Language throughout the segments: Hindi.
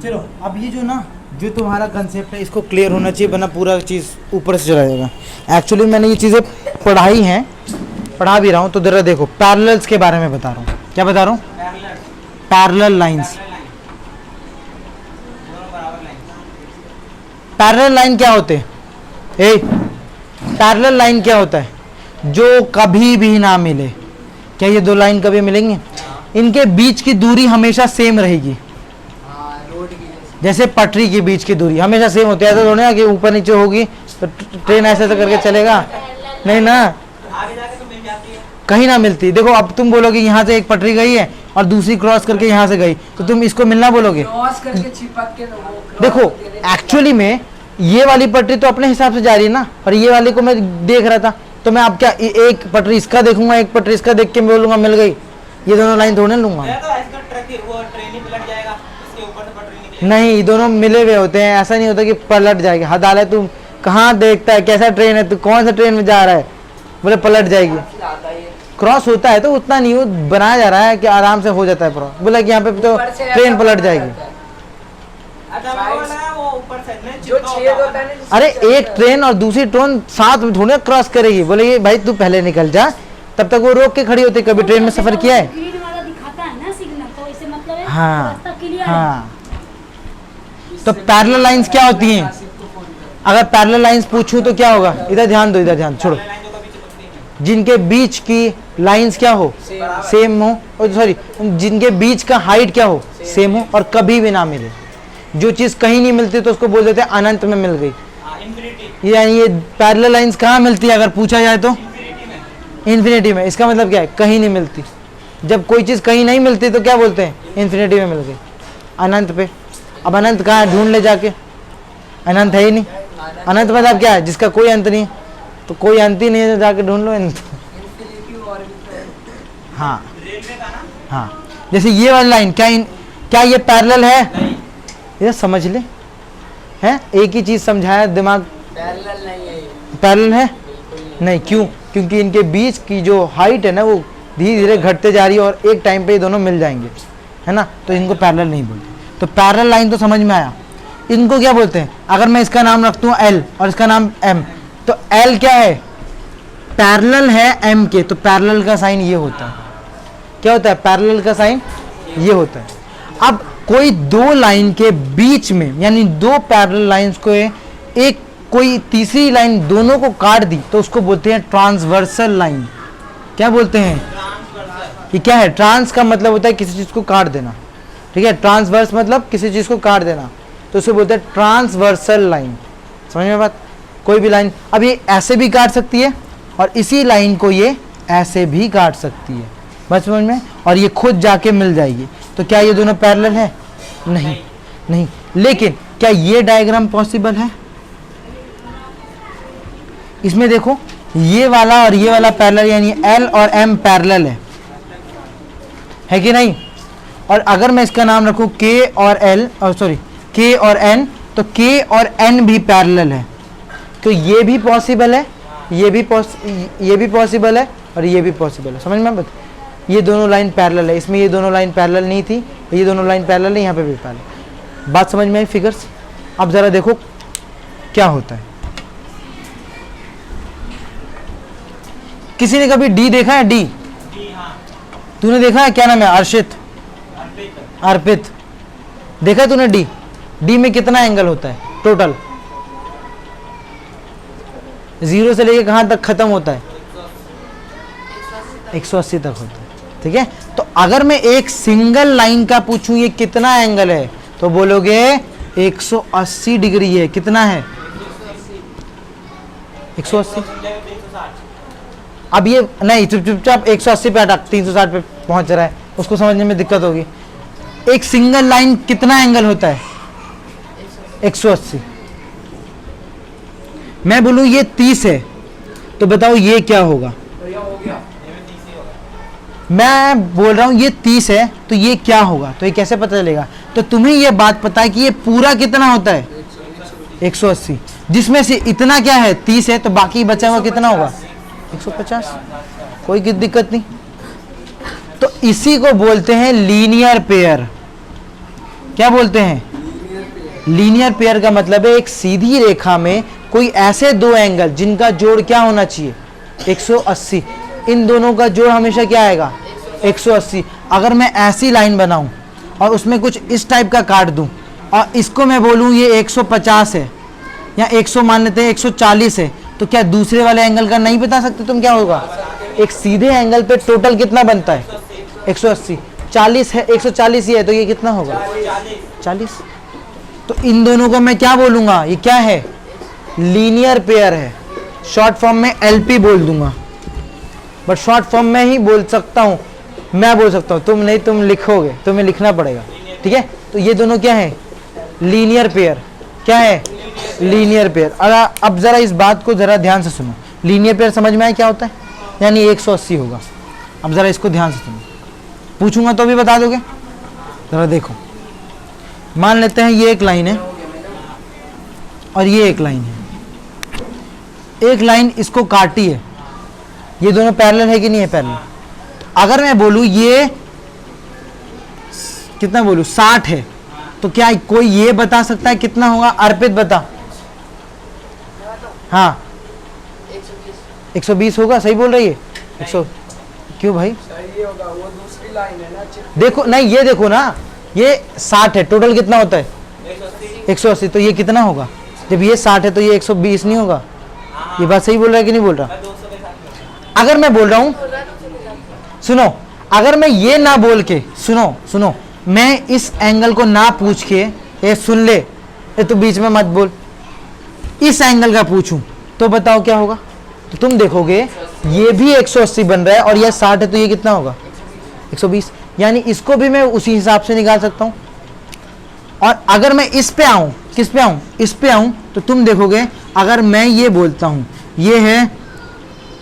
चलो अब ये जो ना जो तुम्हारा कंसेप्ट है इसको क्लियर होना चाहिए, वरना पूरा चीज़ ऊपर से चला जाएगा। एक्चुअली मैंने ये चीज़ें पढ़ाई हैं, पढ़ा भी रहा हूँ। तो जरा देखो पैरेलल्स के बारे में बता रहा हूँ। क्या बता रहा हूँ? Parallel lines. पैरेलल लाइन क्या होते हैं? पैरेलल लाइन क्या होता है? जो कभी भी ना मिले। क्या ये दो लाइन कभी मिलेंगे? इनके बीच की दूरी हमेशा सेम रहेगी। जैसे पटरी के बीच की दूरी हमेशा सेम होती है। ऐसा थोड़ी ना कि ऊपर नीचे होगी तो ट्रेन ऐसे ऐसे करके चलेगा, नहीं ना, कहीं ना मिलती। देखो अब तुम बोलोगे यहाँ से एक पटरी गई है और दूसरी क्रॉस करके यहाँ से गई, तो तुम इसको मिलना बोलोगे? क्रॉस करके चिपक के देखो एक्चुअली में ये वाली पटरी तो अपने हिसाब से जा रही है ना, और ये वाली को मैं देख रहा था, तो मैं अब क्या एक पटरी इसका देखूंगा, एक पटरी इसका देख के मैं बोलूंगा मिल गई? ये दोनों लाइन थोड़े लूंगा। नहीं, दोनों मिले हुए होते हैं। ऐसा नहीं होता कि पलट जाएगी। हद हाल है, तू कहाँ देखता है कैसा ट्रेन है, तू कौन सा ट्रेन में जा रहा है, बोले पलट जाएगी। क्रॉस होता है तो उतना नहीं, वो बनाया जा रहा है कि आराम से हो जाता है क्रॉस। बोला कि यहाँ पे तो ट्रेन पलट जाएगी। अरे एक ट्रेन और दूसरी ट्रेन साथ में थोड़ी क्रॉस करेगी। बोले ये भाई तू पहले निकल जा, तब तक वो रोक के खड़ी होती। कभी ट्रेन में सफर किया है? हाँ हाँ। तो पैरेलल लाइंस क्या होती हैं? अगर पैरेलल लाइंस पूछूं तो क्या होगा? इधर ध्यान दो, इधर ध्यान छोड़ो। जिनके बीच की लाइंस क्या हो? सेम हो, सॉरी जिनके बीच का हाइट क्या हो? सेम हो, और कभी भी ना मिले। जो चीज कहीं नहीं मिलती तो उसको बोल देते हैं अनंत में मिल गई। यानी ये पैरेलल लाइंस कहाँ मिलती है अगर पूछा जाए तो? इन्फिनिटी में। इसका मतलब क्या है? कहीं नहीं मिलती। जब कोई चीज कहीं नहीं मिलती तो क्या बोलते हैं? इन्फिनिटी में मिल गई, अनंत पे। अब अनंत कहाँ है? ढूंढ ले जाके, अनंत है ही नहीं। अनंत मतलब क्या है? जिसका कोई अंत नहीं। तो कोई अंत ही नहीं है, जाके ढूंढ लो अंत। हाँ हाँ। जैसे ये वाली लाइन क्या ये पैरेलल है? ये समझ ले, है एक ही चीज समझाया, दिमाग पैरेलल नहीं है। पैरेलल है नहीं, क्यों? क्योंकि इनके बीच की जो हाइट है ना वो धीरे धीरे घटते जा रही है, और एक टाइम पे ये दोनों मिल जाएंगे, है ना। तो इनको पैरेलल नहीं बोलते। तो पैरेलल लाइन तो समझ में आया। इनको क्या बोलते हैं? अगर मैं इसका नाम रखता हूँ एल और इसका नाम एम, तो एल क्या है? पैरेलल है एम के, तो पैरेलल का साइन ये होता है। क्या होता है? पैरेलल का साइन ये होता है। अब कोई दो लाइन के बीच में, यानी दो पैरेलल लाइंस को एक कोई तीसरी लाइन दोनों को काट दी, तो उसको बोलते हैं ट्रांसवर्सल लाइन। क्या बोलते हैं? ये क्या है? ट्रांस का मतलब होता है किसी चीज को काट देना, ठीक है। ट्रांसवर्स मतलब किसी चीज को काट देना, तो उसे बोलते हैं ट्रांसवर्सल लाइन। समझ में बात? कोई भी लाइन अब ये ऐसे भी काट सकती है, और इसी लाइन को ये ऐसे भी काट सकती है। बस समझ में? और ये खुद जाके मिल जाएगी। तो क्या ये दोनों पैरेलल है? नहीं नहीं। लेकिन क्या ये डायग्राम पॉसिबल है? इसमें देखो ये वाला और ये वाला पैरेलल, यानी एल और एम पैरेलल है कि नहीं? और अगर मैं इसका नाम रखूं के और एल, और सॉरी के और एन, तो के और एन भी पैरेलल है। तो ये भी पॉसिबल है, ये भी पॉसिबल है, और ये भी पॉसिबल है। समझ में? ये दोनों लाइन पैरेलल है। इसमें ये दोनों लाइन पैरेलल नहीं थी, ये दोनों लाइन पैरेलल है, यहाँ पे भी पैरेलल। बात समझ में आई? फिगर्स। अब जरा देखो क्या होता है। किसी ने कभी डी देखा है? डी तूने देखा है? क्या नाम है? अर्शित, अर्पित, देखा है तूने डी? डी में कितना एंगल होता है टोटल? 0 से लेके कहां तक खत्म होता है? 180 तक होता है, ठीक है। तो अगर मैं एक सिंगल लाइन का पूछूं ये कितना एंगल है, तो बोलोगे 180 डिग्री है। कितना है? 180। अब ये नहीं, चुपचाप 180 पे अटक 360 पे पहुंच रहा है, उसको समझने में दिक्कत होगी। एक सिंगल लाइन कितना एंगल होता है? 180। मैं बोलूं ये 30 है, तो बताओ ये क्या होगा? मैं बोल रहा हूं ये 30 है, तो ये क्या होगा? तो ये कैसे पता चलेगा? तो तुम्हें ये बात पता है कि ये पूरा कितना होता है? 180। जिसमें से इतना क्या है? 30 है, तो बाकी बचा हुआ कितना होगा? 150। कोई दिक्कत नहीं। तो इसी को बोलते हैं लीनियर पेयर। क्या बोलते हैं? लीनियर पेयर का मतलब है एक सीधी रेखा में कोई ऐसे दो एंगल जिनका जोड़ क्या होना चाहिए? 180। इन दोनों का जोड़ हमेशा क्या आएगा? 180। अगर मैं ऐसी लाइन बनाऊं और उसमें कुछ इस टाइप का काट दूं और इसको मैं बोलूं ये 150 है या 100 मान लेते हैं 140 है, तो क्या दूसरे वाले एंगल का नहीं बता सकते तुम क्या होगा? एक सीधे एंगल पे टोटल कितना बनता है? 180। 40 है, 140 ही है, तो ये कितना होगा? 40। तो इन दोनों को मैं क्या बोलूंगा? ये क्या है? लीनियर पेयर है। शॉर्ट फॉर्म में एलपी बोल दूंगा, बट शॉर्ट फॉर्म में ही बोल सकता हूं, मैं बोल सकता हूं, तुम नहीं, तुम लिखोगे, तुम्हें लिखना पड़ेगा, ठीक है? तो ये दोनों क्या है? Linear pair. क्या है? Linear pair. अब जरा इस बात को जरा ध्यान से सुनो। लीनियर पेयर समझ में आया क्या होता है? यानी 180 होगा। अब जरा इसको ध्यान से सुनो, पूछूंगा तो भी बता दोगे? जरा देखो, मान लेते हैं ये एक लाइन है और ये एक लाइन है। एक लाइन इसको काटी है, ये दोनों पैरेलल है कि नहीं है? पैरेलल। अगर मैं बोलूं ये कितना बोलूं 60 है, तो क्या कोई ये बता सकता है कितना होगा? अर्पित बता। हाँ 120 होगा, सही बोल रही है। 100 क्यों भाई? सही होगा, वो दूसरी लाइन है ना। देखो नहीं, ये देखो ना, ये 60 है, टोटल कितना होता है? 180। तो ये कितना होगा? जब ये 60 है तो ये 120 नहीं होगा? ये बात सही बोल रहा है कि नहीं बोल रहा? अगर मैं बोल रहा हूं, सुनो, अगर मैं ये ना बोल के, सुनो, मैं इस एंगल को ना पूछ के, ये सुन ले, ये तो बीच में मत बोल, इस एंगल का पूछूं तो बताओ क्या होगा? तो तुम देखोगे ये भी 180 बन रहा है और ये 60 है, तो ये कितना होगा? 120। यानी इसको भी मैं उसी हिसाब से निकाल सकता हूं। और अगर मैं इस पे आऊं, किस पे आऊं? इस पे आऊं, तो तुम देखोगे अगर मैं ये बोलता हूं ये है,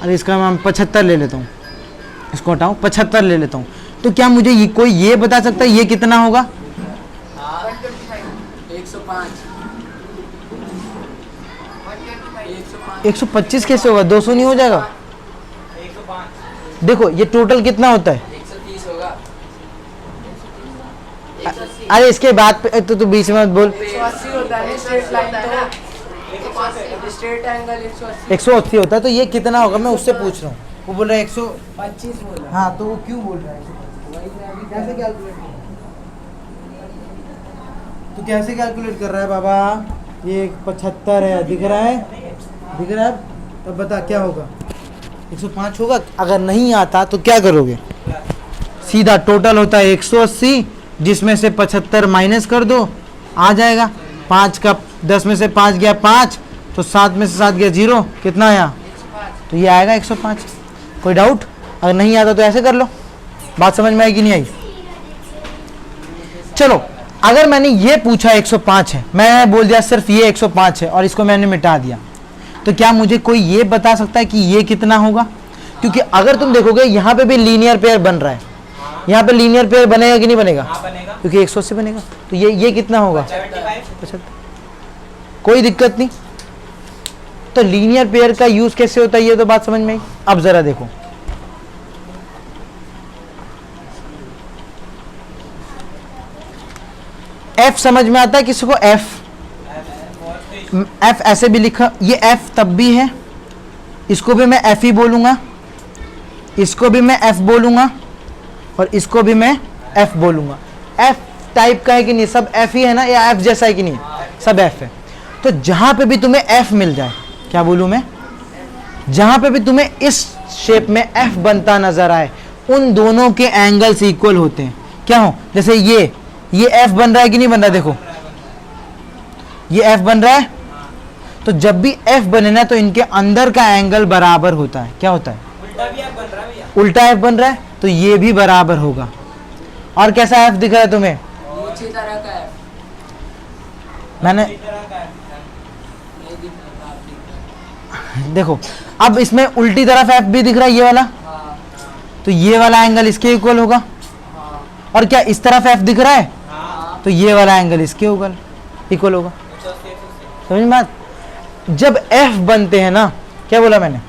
अरे इसका मैं 75 ले लेता हूं, इसको हटाऊं, 75 ले लेता हूं, तो क्या मुझे ये कोई ये बता सकता है ये कितना होगा? 125 कैसे होगा? 200 नहीं हो जाएगा? देखो ये टोटल कितना होता है? 130 होगा। अरे इसके बाद पे तो तू बीच में मत बोल। 180 होता है स्ट्रेट लाइन, तो स्ट्रेट एंगल 180 180 होता है, तो ये कितना होगा? मैं उससे पूछ रहा हूँ। वो बोल रहा है 25 बोल रहा है। हाँ, तो वो क्यों बोल रहा है? वही मैं अभी कैसे कैलकुलेट कर तू कैसे कैलकुलेट कर रहा है बाबा? ये 75 है, दिख रहा है? दिख रहा है? तब बता क्या होगा? 105 होगा। अगर नहीं आता तो क्या करोगे? सीधा टोटल होता है 180, जिसमें से 75 माइनस कर दो, आ जाएगा 5 का, 10 में से 5 गया 5, तो 7 में से 7 गया 0, कितना आया? तो ये आएगा 105। कोई डाउट? अगर नहीं आता तो ऐसे कर लो। बात समझ में आई कि नहीं आई? चलो, अगर मैंने ये पूछा 105 है, मैं बोल दिया सिर्फ ये 105 है और इसको मैंने मिटा दिया, तो क्या मुझे कोई ये बता सकता है कि ये कितना होगा? क्योंकि अगर तुम देखोगे यहाँ पे भी लीनियर पेयर बन रहा है, यहाँ पे लीनियर पेयर बनेगा कि नहीं बनेगा? क्योंकि 180 बनेगा, तो ये कितना होगा? 75। कोई दिक्कत नहीं। तो लीनियर पेयर का यूज कैसे होता है ये तो बात समझ में आई। अब जरा देखो, एफ समझ में आता है किसी को? एफ ऐसे भी लिखा, ये एफ तब भी है, इसको भी मैं एफ ही बोलूंगा, इसको भी मैं एफ बोलूंगा और इसको भी मैं एफ बोलूंगा। एफ टाइप का है कि नहीं? सब एफ ही है ना, या एफ जैसा है कि नहीं? सब एफ है। तो जहां पे भी तुम्हें एफ मिल जाए, क्या बोलूं मैं? जहां पे भी तुम्हें इस शेप में एफ बनता नजर आए, उन दोनों के एंगल्स इक्वल होते हैं। क्या हो? जैसे ये एफ बन रहा है कि नहीं बन रहा है? देखो ये एफ बन रहा है, तो जब भी एफ बने ना तो इनके अंदर का एंगल बराबर होता है। क्या होता है? उल्टा एफ बन रहा है, तो ये भी बराबर होगा। और कैसा एफ दिख रहा है तुम्हें? नीचे तरह का है। मैंने ये दिख रहा है, आप दिख रहा है। देखो, अब इसमें उल्टी तरफ एफ भी दिख रहा है, ये वाला, हाँ, तो ये वाला एंगल इसके इक्वल होगा। हाँ, और क्या इस तरफ एफ दिख रहा है, हाँ। तो ये वाला एंगल इसके इक्वल होगा। समझ में बात? जब एफ बनते हैं ना, क्या बोला मैंने?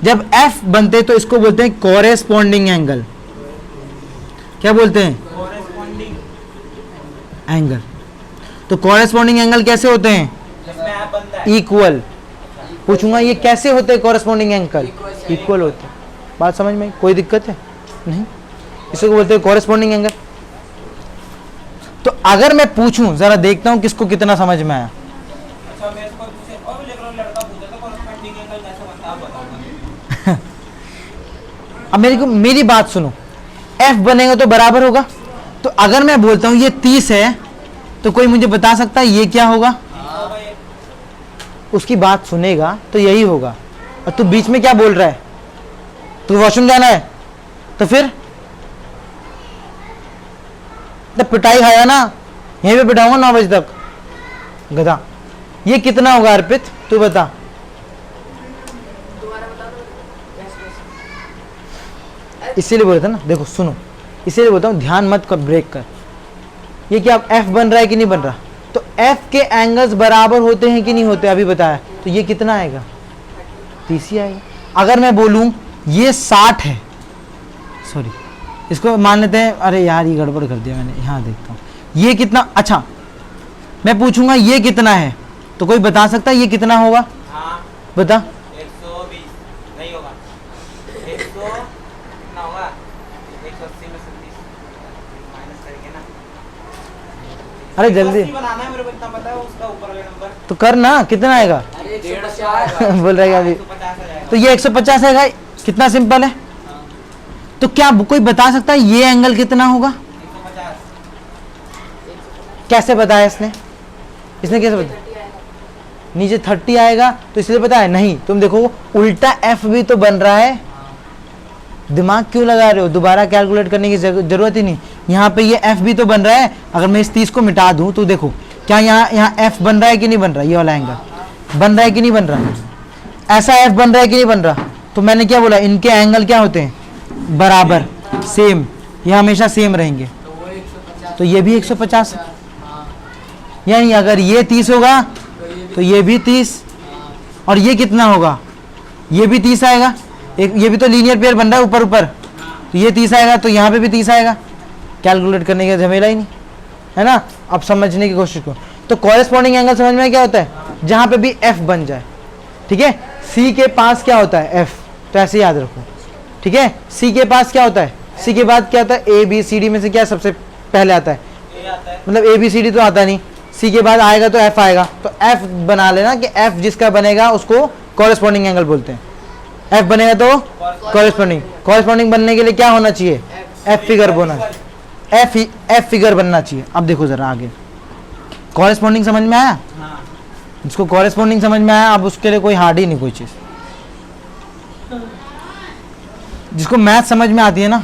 जब एफ बनते हैं तो इसको बोलते हैं कोरेस्पॉन्डिंग एंगल। क्या बोलते हैं? एंगल। तो कॉरेस्पॉन्डिंग एंगल कैसे होते हैं? इक्वल। पूछूंगा ये कैसे होते हैं कॉरेस्पॉन्डिंग एंगल? इक्वल होते हैं। बात समझ में? कोई दिक्कत है? नहीं। इसको बोलते हैं कॉरेस्पॉन्डिंग एंगल। तो अगर मैं पूछूं, जरा देखता हूं किसको कितना समझ में आया। अब मेरी बात सुनो, F बनेगा तो बराबर होगा। तो अगर मैं बोलता हूं ये 30 है, तो कोई मुझे बता सकता है ये क्या होगा? उसकी बात सुनेगा तो यही होगा। और तू बीच में क्या बोल रहा है? तू वॉशरूम जाना है, तो फिर तो पिटाई खाया ना, यहीं पे पिटाऊंगा 9 बजे तक, गधा। ये कितना होगा अर्पित, तू बता। इसीलिए बोलता ना, देखो सुनो, इसीलिए बोलता हूँ ध्यान मत कर, ब्रेक कर। ये क्या अब F बन रहा है कि नहीं बन रहा? तो F के एंगल्स बराबर होते हैं कि नहीं होते? अभी बताया। तो ये कितना आएगा? 30 ही आएगा। अगर मैं बोलूं ये 60 है, सॉरी इसको मान लेते हैं, अरे यार ये गड़बड़ कर दिया मैंने, यहाँ देखता हूँ ये कितना। अच्छा मैं पूछूंगा ये कितना है, तो कोई बता सकता है ये कितना होगा? हाँ। बता। 120 नहीं होगा, 100 कितना होगा? 180 में से 30 माइनस करेंगे ना। अरे जल्दी 180 बनाना है मेरे को, इतना पता है उसका ऊपर वाला नंबर। तो कर ना, कितना आएगा? अरे 150 बोल रहा है अभी। 150 आ जाएगा। तो ये 150 आएगा, कितना सिंपल है। तो क्या कोई बता सकता है ये एंगल कितना होगा? 150 कैसे बताया इसने कैसे बताया? नीचे 30 आएगा तो इसलिए बताया नहीं। तुम देखो उल्टा F भी तो बन रहा है, दिमाग क्यों लगा रहे हो? दोबारा कैलकुलेट करने की जरूरत ही नहीं। यहाँ पे ये F भी तो बन रहा है। अगर मैं इस 30 को मिटा दूं तो देखो क्या यहाँ F बन रहा है कि नहीं बन रहा? ये वाला एंगल बन रहा है कि नहीं बन रहा? ऐसा F बन रहा है कि नहीं बन रहा? तो मैंने क्या बोला, इनके एंगल क्या होते हैं? बराबर, सेम। ये हमेशा सेम रहेंगे। तो ये भी 150 है। यानी अगर ये 30 होगा तो ये भी 30, और ये कितना होगा? ये भी 30 आएगा। एक ये भी तो लीनियर पेयर बन रहा है ऊपर ऊपर, तो ये 30 आएगा, तो यहाँ पे भी 30 आएगा। कैलकुलेट करने का झमेला ही नहीं है ना। अब समझने की कोशिश करो। तो कॉरेस्पॉन्डिंग एंगल समझ में क्या होता है? जहाँ पे भी F बन जाए, ठीक है। C के पास क्या होता है? F। तो ऐसे याद रखो, ठीक है। C के पास क्या होता है? C के बाद क्या होता है? A B C D में से क्या सबसे पहले आता है? ये आता है। मतलब A B C D तो आता नहीं, C के बाद आएगा तो F आएगा। तो F बना लेना कि F जिसका बनेगा उसको कॉरेस्पॉन्डिंग एंगल बोलते हैं। F बनेगा तो कॉरेस्पॉन्डिंग बनने के लिए क्या होना चाहिए? F फिगर होना, F फिगर बनना चाहिए। अब देखो जरा आगे, कॉरेस्पॉन्डिंग समझ में आया? हाँ। जिसको कॉरेस्पॉन्डिंग समझ में आया, अब उसके लिए कोई हार्ड ही नहीं कोई चीज़। जिसको मैथ समझ में आती है ना,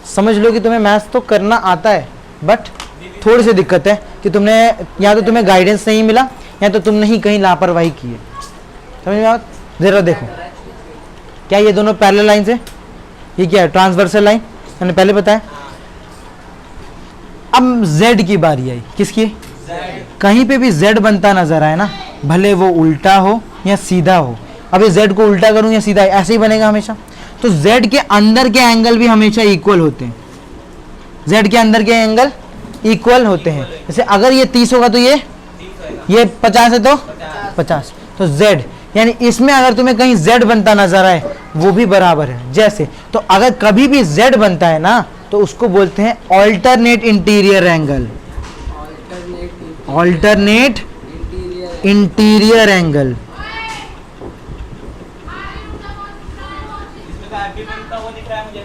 समझ लो कि तुम्हें मैथ तो करना आता है, बट थोड़ी सी दिक्कत है कि तुमने या तो तुम्हें गाइडेंस नहीं मिला या तो तुमने ही कहीं लापरवाही की है। समझ में आया? जरा देखो, क्या ये दोनों पैरेलल लाइन है? ये क्या है? ट्रांसवर्सल लाइन, मैंने पहले बताया। अब Z की बारी आई, किसकी? कहीं पे भी Z बनता नजर आए ना, भले वो उल्टा हो या सीधा हो। अब इस Z को उल्टा करूं या सीधा, ऐसे ही बनेगा हमेशा। तो Z के अंदर के एंगल भी हमेशा इक्वल होते हैं। Z के अंदर के एंगल इक्वल होते हैं। जैसे अगर ये 30 होगा तो ये 50 है तो 50। तो Z यानी इसमें अगर तुम्हें कहीं Z बनता नजर आए वो भी बराबर है। जैसे तो अगर कभी भी Z बनता है ना तो उसको बोलते हैं alternate interior angle. Alternate interior angle. इसमें तो F भी बनता हुआ दिख रहा है मुझे।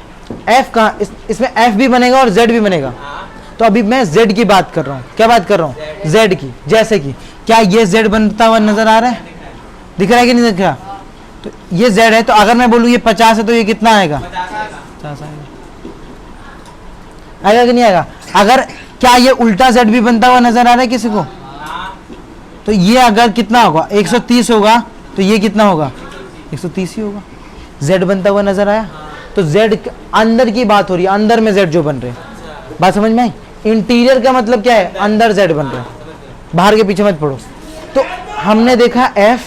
F का इसमें F भी बनेगा और Z भी बनेगा। हाँ। तो अभी मैं Z की बात कर रहा हूँ। क्या बात कर रहा हूँ? Z की। जैसे कि क्या ये Z बनता हुआ नजर आ रहा है? दिख रहा है कि नहीं दिख रहा? तो ये Z है, तो अगर मैं बोलूँ ये 50 है तो ये कितना आएगा? 50 आएगा। 50 आएगा। आएगा कि नहीं आएगा? अगर क्या ये उल्टा Z भी बनता हुआ नजर आ रहा है किसी को? हाँ। तो ये अगर कितना होगा? 130 होगा, तो ये कितना होगा? 130 ही होगा। Z बनता हुआ नजर आया? तो Z अंदर की बात हो रही है, अंदर में Z जो बन रहे हैं। बात समझ में आई? इंटीरियर का मतलब क्या है? अंदर Z बन रहा है, बाहर के पीछे मत पड़ो। तो हमने देखा F,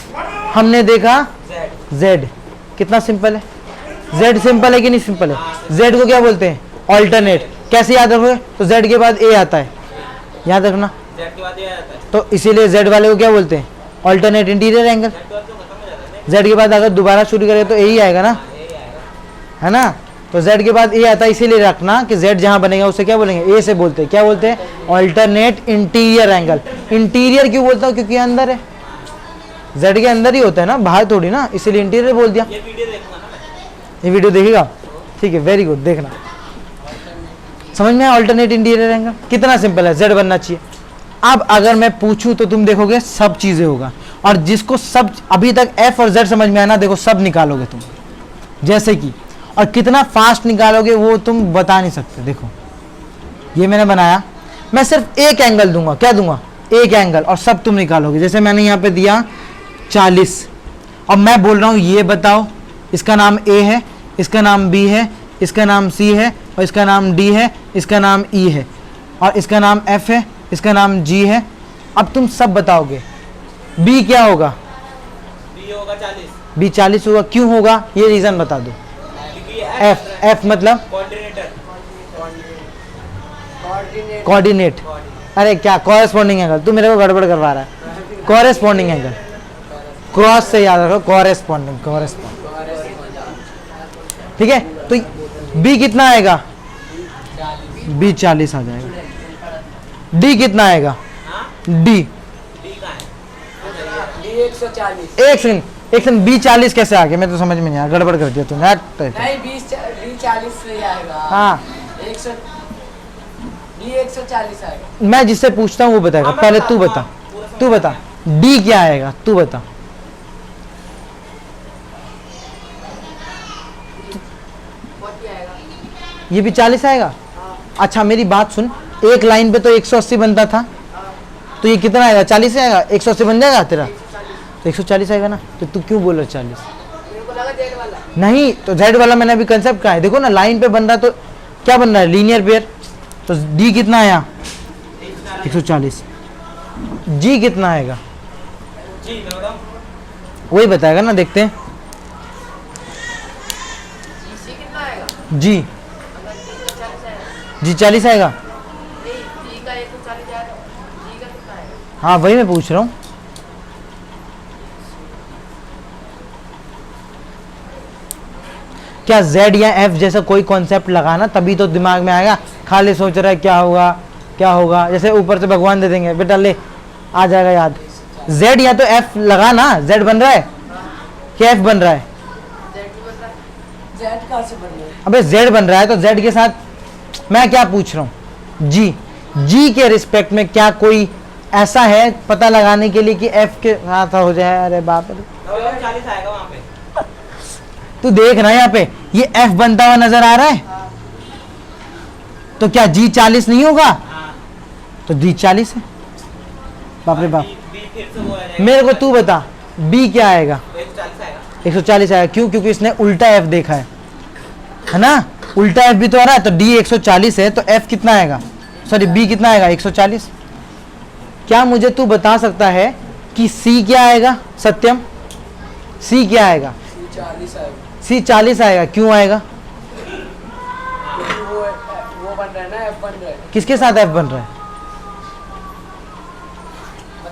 हमने देखा Z। कितना सिंपल है? Z सिंपल है कि नहीं सिंपल है? Z को क्या बोलते हैं? ऑल्टरनेट। कैसे याद रखोगे? तो Z के बाद A आता है, याद रखना। जेड के बाद ये आ जाता है, तो इसीलिए जेड वाले को क्या बोलते हैं, ऑल्टरनेट इंटीरियर एंगल। जेड के बाद तो खत्म हो जाता है ना, जेड के बाद अगर दोबारा शुरू करें तो यही आएगा ना, यही आएगा। है ना। तो जेड के बाद ए आता है, इसीलिए रखना कि जेड जहां बनेगा उसे क्या बोलेंगे, ए से बोलते हैं। क्या बोलते हैं, ऑल्टरनेट इंटीरियर एंगल। इंटीरियर क्यों बोलता हूँ, क्योंकि अंदर है, जेड के अंदर ही होता है ना, बाहर थोड़ी ना, इसीलिए इंटीरियर बोल दिया। ये वीडियो देखूंगा ना मैं। ये वीडियो देखेगा, ठीक है, वेरी गुड, देखना। समझ में आया ऑल्टरनेट इंटीरियर एंगल, कितना सिंपल है, जेड बनना चाहिए। अब अगर मैं पूछूं तो तुम देखोगे सब चीजें होगा, और जिसको सब अभी तक एफ और जेड समझ में आया ना, देखो सब निकालोगे तुम, जैसे कि, और कितना फास्ट निकालोगे वो तुम बता नहीं सकते। देखो ये मैंने बनाया, मैं सिर्फ एक एंगल दूंगा, क्या दूंगा, एक एंगल, और सब तुम निकालोगे। जैसे मैंने यहाँ पे दिया 40, और मैं बोल रहा हूँ ये बताओ, इसका नाम ए है, इसका नाम बी है, इसका नाम सी है, और इसका नाम डी है, इसका नाम ई है, और इसका नाम एफ है, इसका नाम जी है। अब तुम सब बताओगे, बी क्या होगा, बी होगा 40, बी 40 होगा, क्यों होगा, ये रीजन बता दो। क्योंकि ये एफ, एफ मतलब कोऑर्डिनेटर, कोऑर्डिनेट। अरे क्या कॉरेस्पॉन्डिंग एंगल, तू मेरे को गड़बड़ करवा रहा है। कॉरेस्पॉन्डिंग एंगल, क्रॉस से याद रखो, कॉरेस्पॉन्डिंग, कॉरेस्पॉन्डिंग, ठीक है। तो बी कितना आएगा, बी 40 आ जाएगा। डी कितना आएगा, हाँ डी, डी कहाँ है, डी 140, एक सेकंड, बी 40 कैसे आ गया, मैं तो समझ में नहीं आया, गड़बड़ कर दिया तूने। नहीं बी 40 से आएगा। हाँ 100 डी 140 आएगा। मैं जिससे पूछता हूँ वो बताएगा, हाँ, मैं पहले तू बताऊंगा, बता, पूरा समझ तू बता, डी क्या आएगा, तू बता। ये भी 40 आएगा। अच्छा मेरी बात सुन, एक लाइन पे तो 180 बनता था, तो ये कितना आएगा, 40 से आएगा, 180 बन जाएगा तेरा, तो 140 आएगा ना। तो तू क्यों बोल रहा 40, मेरे को लगा जेड वाला। नहीं तो जेड वाला मैंने अभी कंसेप्ट कहा है, देखो ना लाइन पे बन रहा, तो क्या बन रहा है, लीनियर पेयर। तो डी कितना आया, 140। जी कितना आएगा, जी मैं बताऊँ, वही बताएगा ना, देखते हैं। सी कितना आएगा, जी, अगर डी 40 आएगा, जी 40 आएगा। नहीं डी का 140 आएगा, डी का कितना आएगा। हाँ वही मैं पूछ रहा हूँ। क्या Z या F जैसा कोई कॉन्सेप्ट लगाना, तभी तो दिमाग में आएगा। खाली सोच रहा है क्या होगा क्या होगा, जैसे ऊपर से भगवान दे देंगे, बेटा ले आ जाएगा याद। Z या तो F लगा ना, Z बन रहा है क्या F बन रहा है, जेड भी बन रहा है, जेड कहाँ से बन रहा है। अबे Z बन रहा है, तो Z के साथ मैं क्या पूछ रहा हूँ, जी के रिस्पेक्ट में क्या कोई ऐसा है पता लगाने के लिए कि F के साथ हो जाए। अरे बाप रे, 40 आएगा वहाँ पे, तू देख ना यहाँ पे ये F बनता हुआ नजर आ रहा है, तो क्या G 40 नहीं होगा, हाँ तो D 40 है। बाप रे बाप, बी फिर से वो आ जाएगा, मेरे को तू बता B क्या आएगा, 140 आएगा, 140 आएगा। क्यों, क्योंकि इसने उल्टा F देखा है ना, उल्टा F भी तो आ रहा है, तो D 140 है, तो F कितना आएगा, सॉरी B कितना आएगा, 140। क्या मुझे तू बता सकता है कि C क्या आएगा, सत्यम C क्या आएगा, सी 40 आएगा, C 40 आएगा। क्यों आएगा, क्योंकि वो बन रहा है ना, एफ बन रहा है, किसके साथ F बन रहा है,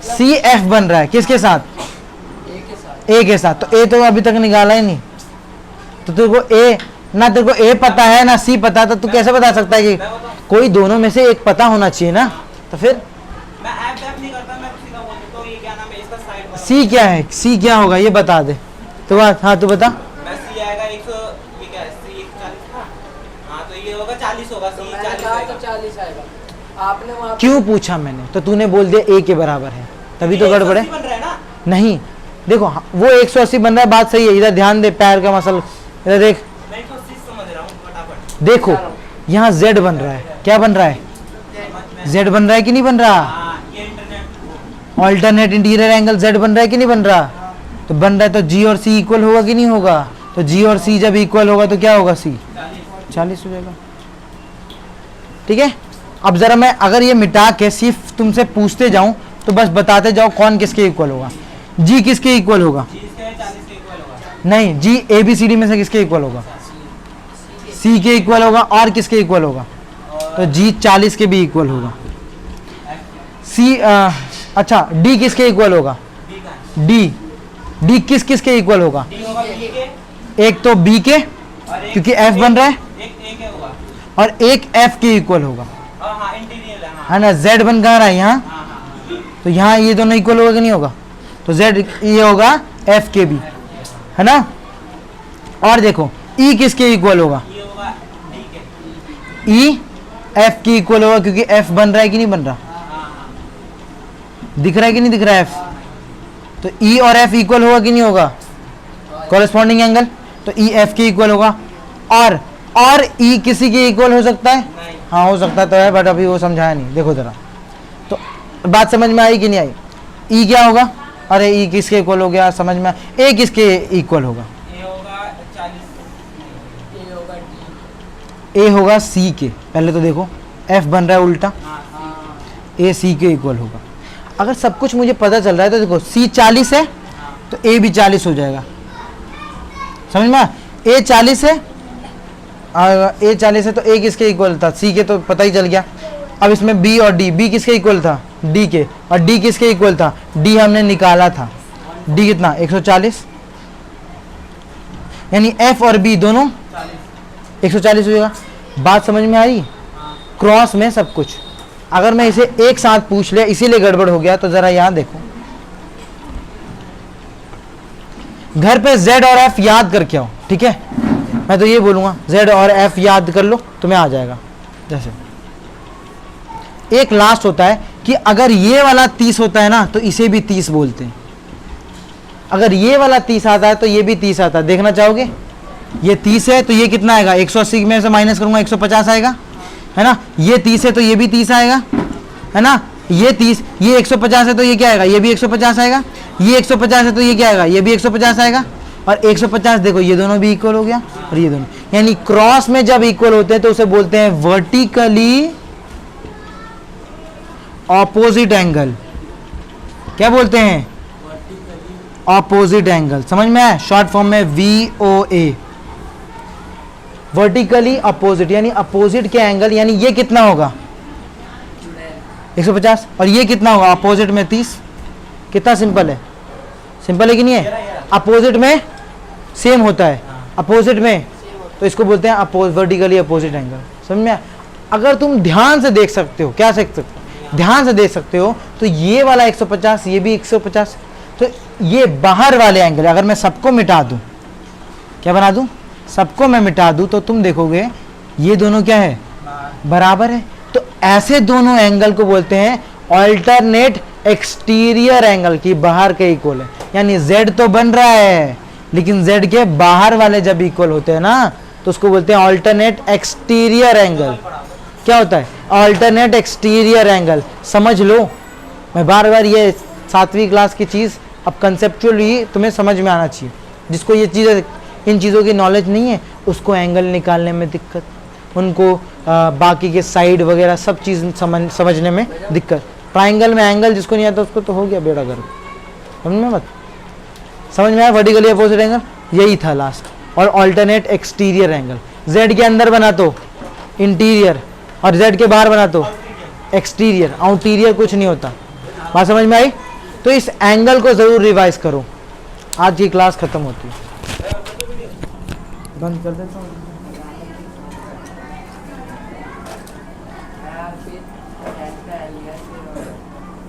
C F बन रहा है किसके साथ, ए के साथ। A के साथ, तो A तो अभी तक निकाला ही नहीं, तो तेरे को A ना, तेरे को A पता है ना C पता है, तो तू कैसे बता सकता है कि मैं बताऊँ, कोई दोनों में से एक पता होना चाहिए ना। तो फिर मैं ऐप नहीं करता, मैं सीधा बोल देता हूँ, ये क्या नाम है इसका, साइड वाला C क्या है, C क्या होगा ये बता दे। तो बात, हाँ तू बता। मैं सी आएगा 100, ये क्या है, सी 140 था, हाँ तो ये होगा 40 होगा, तो सी मैंने 40 कहा आएगा, तो 40 आएगा, आपने वहाँ पे क्यों पूछा मैंने, तो तूने बोल दिया A के बराबर है, तभी तो गड़बड़ है। 180 बन रहा है ना, नहीं देखो हाँ, वो 180 बन रहा है, बात सही है, इधर ध्यान दे, पैर का मसल इधर देख, मैं 180 समझ रहा हूँ फटाफट, देखो यहाँ Z बन रहा है, क्या बन रहा है, Z बन रहा है कि नहीं बन रहा, हाँ ये internet, alternate interior angle Z बन रहा है कि नहीं बन रहा, तो बन रहा है, तो G और C इक्वल होगा कि नहीं होगा, तो G और C जब इक्वल होगा तो क्या होगा, C 40 हो जाएगा। ठीक है, अब जरा मैं अगर ये मिटा के सिर्फ तुमसे पूछते जाऊं तो बस बताते जाओ कौन किसके इक्वल होगा, G किसके इक्वल होगा, जी इसके 40 के इक्वल होगा, नहीं G ABCD में से किसके इक्वल होगा, C के इक्वल होगा, और किसके इक्वल होगा, तो G 40 के भी इक्वल होगा। सी अच्छा डी किसके इक्वल होगा? डी का है। डी किस किसके इक्वल होगा? डी होगा बी के एक तो बी के, और एक क्योंकि एफ बन रहा है, एक ए के होगा। और एक एफ के इक्वल होगा, हाँ इंटीरियर है। हाँ है ना। जेड बन कहाँ रहा है? यहाँ। हाँ हाँ तो यहाँ ये दोनों इक्वल होगा कि नहीं होगा? तो जेड ये होगा एफ के भी, है ना। और देखो ई किसके इक्वल होगा? ये होगा डी के। ई एफ के इक्वल होगा, क्योंकि एफ बन रहा है कि नहीं बन रहा? हाँ दिख रहा है कि नहीं दिख रहा है एफ? तो ई और एफ इक्वल होगा कि नहीं होगा? कॉरेस्पॉन्डिंग एंगल, तो ई एफ के इक्वल होगा। और ई किसी के इक्वल हो सकता है? नहीं। हाँ हो सकता तो है, बट अभी वो समझाया नहीं। देखो जरा, तो बात समझ में आई कि नहीं आई? ई क्या होगा? अरे ई किसके इक्वल हो गया? समझ में। ए किसके इक्वल होगा? ए होगा 40। ए होगा डी। ए होगा सी के। पहले तो देखो एफ बन रहा है उल्टा, हाँ ए सी के इक्वल होगा। अगर सब कुछ मुझे पता चल रहा है तो देखो सी 40 है तो ए भी 40 हो जाएगा, समझ में। ए 40 है, ए 40 है तो ए किसके इक्वल था? सी के, तो पता ही चल गया। अब इसमें बी और डी, बी किसके इक्वल था? डी के। और डी किसके इक्वल था? डी हमने निकाला था। डी कितना? 140, यानी एफ और बी दोनों 140 हो जाएगा। बात समझ में आई? क्रॉस में सब कुछ। अगर मैं इसे एक साथ पूछ लिया इसीलिए गड़बड़ हो गया, तो जरा यहां देखो, घर पे Z और F याद करके आओ, ठीक है। मैं तो ये बोलूंगा Z और F याद कर लो, तुम्हें आ जाएगा। जैसे एक लास्ट होता है कि अगर ये वाला 30 होता है ना तो इसे भी 30 बोलते हैं। अगर ये वाला 30 आता है तो ये भी 30 आता है। देखना चाहोगे? ये 30 है तो ये कितना आएगा? 180 में से माइनस करूंगा 150 आएगा, है ना। ये 30 है तो ये भी 30 आएगा, है ना। ये 30, ये 150 है तो ये क्या आएगा? ये भी 150 आएगा। ये 150 है तो ये क्या आएगा? ये भी 150 आएगा। और 150 देखो ये दोनों भी इक्वल हो गया, और ये दोनों, यानी क्रॉस में जब इक्वल होते हैं तो उसे बोलते हैं वर्टिकली ऑपोजिट एंगल। क्या बोलते हैं? Opposite angle. समझ में आया? शॉर्ट फॉर्म में VOA, वर्टिकली अपोजिट, यानी अपोजिट के एंगल। यानी ये कितना होगा? 150, और ये कितना होगा? अपोजिट में 30। कितना सिंपल है? सिंपल है कि नहीं है? अपोजिट में सेम होता है, अपोजिट में, तो इसको बोलते हैं वर्टिकली अपोजिट एंगल। समझ में? अगर तुम ध्यान से देख सकते हो, क्या देख सकते हो? ध्यान से देख सकते हो, तो ये वाला 150, ये भी 150, तो ये बाहर वाले एंगल अगर मैं सबको मिटा दूं, क्या बना दूं? सबको मैं मिटा दूं, तो तुम देखोगे ये दोनों क्या है? बराबर है। तो ऐसे दोनों एंगल को बोलते हैं अल्टरनेट एक्सटीरियर एंगल, की बाहर के इक्वल है। यानी Z तो बन रहा है, लेकिन Z के बाहर वाले जब इक्वल होते हैं ना तो उसको बोलते हैं अल्टरनेट एक्सटीरियर एंगल। क्या होता है? Alternate exterior angle. समझ लो, मैं बार बार ये 7वीं क्लास की चीज़ अब कंसेप्चुअली तुम्हें समझ में आना चाहिए। जिसको ये चीज़ें, इन चीज़ों की नॉलेज नहीं है, उसको एंगल निकालने में दिक्कत, उनको बाकी के साइड वगैरह सब चीज़ समझने में दिक्कत। ट्राइंगल में एंगल जिसको नहीं आता उसको तो हो गया बेड़ा गर्क। समझ में? मत समझ में आया? वर्टिकली अपोजिट एंगल यही था लास्ट, और अल्टरनेट एक्सटीरियर एंगल। Z के अंदर बना तो इंटीरियर, और Z के बाहर बना तो एक्सटीरियर। आउटीरियर कुछ नहीं होता। बात समझ में आई? तो इस एंगल को ज़रूर रिवाइज करो। आज की क्लास खत्म होती है, बंद कर देता हूँ।